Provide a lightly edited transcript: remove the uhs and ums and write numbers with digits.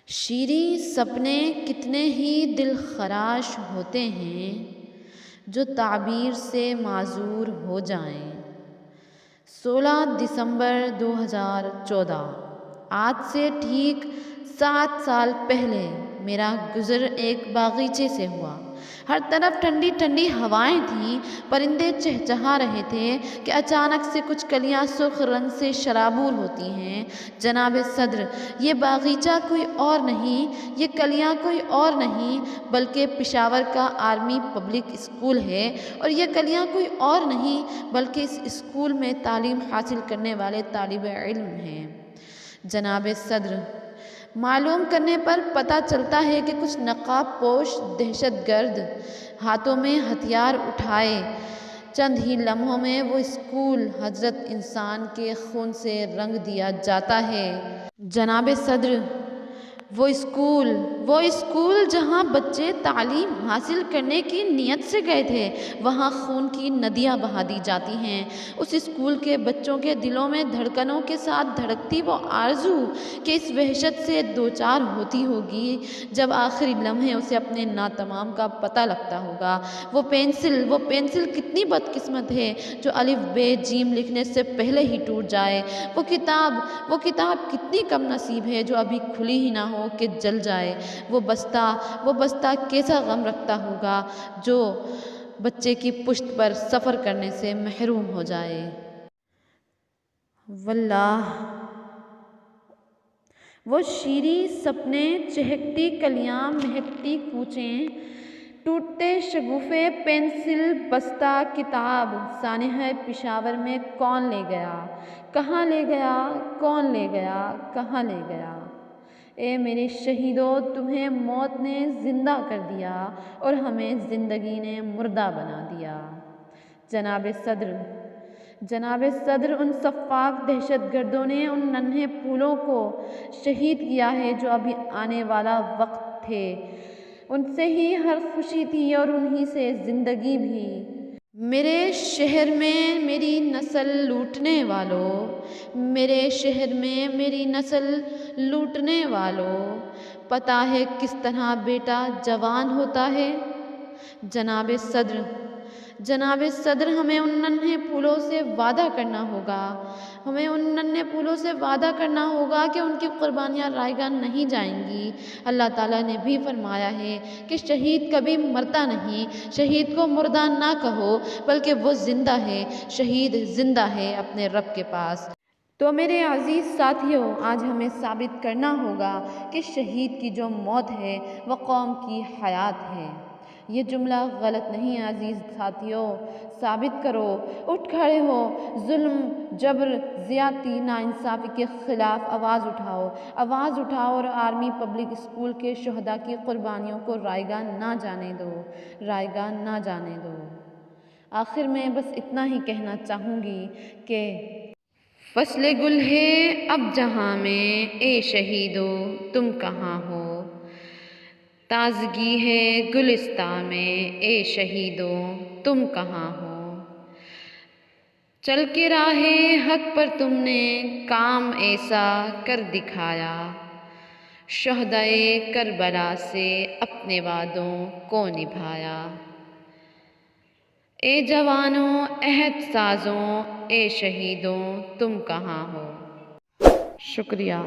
شیریں سپنے کتنے ہی دل خراش ہوتے ہیں جو تعبیر سے معذور ہو جائیں۔ 16 دسمبر 2014۔ آج سے ٹھیک 7 سال پہلے میرا گزر ایک باغیچے سے ہوا۔ ہر طرف ٹھنڈی ٹھنڈی ہوائیں تھیں، پرندے چہچہا رہے تھے کہ اچانک سے کچھ کلیاں سرخ رنگ سے شرابور ہوتی ہیں۔ جناب صدر، یہ باغیچہ کوئی اور نہیں، یہ کلیاں کوئی اور نہیں بلکہ پشاور کا آرمی پبلک اسکول ہے، اور یہ کلیاں کوئی اور نہیں بلکہ اس اسکول میں تعلیم حاصل کرنے والے طالب علم ہیں۔ جناب صدر، معلوم کرنے پر پتہ چلتا ہے کہ کچھ نقاب پوش دہشت گرد ہاتھوں میں ہتھیار اٹھائے چند ہی لمحوں میں وہ اسکول حضرت انسان کے خون سے رنگ دیا جاتا ہے۔ جناب صدر، وہ اسکول جہاں بچے تعلیم حاصل کرنے کی نیت سے گئے تھے، وہاں خون کی ندیاں بہا دی جاتی ہیں۔ اس اسکول کے بچوں کے دلوں میں دھڑکنوں کے ساتھ دھڑکتی وہ آرزو کہ اس وحشت سے دوچار ہوتی ہوگی جب آخری لمحے اسے اپنے ناتمام کا پتہ لگتا ہوگا۔ وہ پینسل کتنی بدقسمت ہے جو الف بے جیم لکھنے سے پہلے ہی ٹوٹ جائے۔ وہ کتاب کتنی کم نصیب ہے جو ابھی کھلی ہی نہ ہو کہ جل جائے۔ وہ بستہ کیسا غم رکھتا ہوگا جو بچے کی پشت پر سفر کرنے سے محروم ہو جائے۔ واللہ، وہ شیریں سپنے، چہکتی کلیاں، مہکتی کوچیں، ٹوٹتے شگوفے، پینسل، بستہ، کتاب، سانحہ پشاور میں کون لے گیا؟ کہاں لے گیا؟ کون لے گیا؟ کہاں لے گیا؟ اے میرے شہیدو، تمہیں موت نے زندہ کر دیا اور ہمیں زندگی نے مردہ بنا دیا۔ جناب صدر، ان سفاک دہشت گردوں نے ان ننھے پھولوں کو شہید کیا ہے جو ابھی آنے والا وقت تھے۔ ان سے ہی ہر خوشی تھی اور انہی سے زندگی بھی۔ میرے شہر میں میری نسل لوٹنے والوں، میرے شہر میں میری نسل لوٹنے والوں، پتہ ہے کس طرح بیٹا جوان ہوتا ہے؟ جناب صدر، ہمیں ان ننھے پھولوں سے وعدہ کرنا ہوگا کہ ان کی قربانیاں رائے گاہ نہیں جائیں گی۔ اللہ تعالیٰ نے بھی فرمایا ہے کہ شہید کبھی مرتا نہیں۔ شہید کو مردہ نہ کہو بلکہ وہ زندہ ہے، شہید زندہ ہے اپنے رب کے پاس۔ تو میرے عزیز ساتھیوں، آج ہمیں ثابت کرنا ہوگا کہ شہید کی جو موت ہے وہ قوم کی حیات ہے۔ یہ جملہ غلط نہیں عزیز ساتھیوں، ثابت کرو، اٹھ کھڑے ہو، ظلم، جبر، زیادتی، ناانصافی کے خلاف آواز اٹھاؤ اور آرمی پبلک اسکول کے شہداء کی قربانیوں کو رائے گاہ نہ جانے دو۔ آخر میں بس اتنا ہی کہنا چاہوں گی کہ فصل گل ہے اب جہاں میں، اے شہیدو تم کہاں ہو؟ تازگی ہے گلستاں میں، اے شہیدو تم کہاں ہو؟ چل کے راہ حق پر تم نے کام ایسا کر دکھایا، شہدائے کربلا سے اپنے وعدوں کو نبھایا۔ اے جوانوں، عہد سازوں، اے شہیدوں تم کہاں ہو؟ شکریہ۔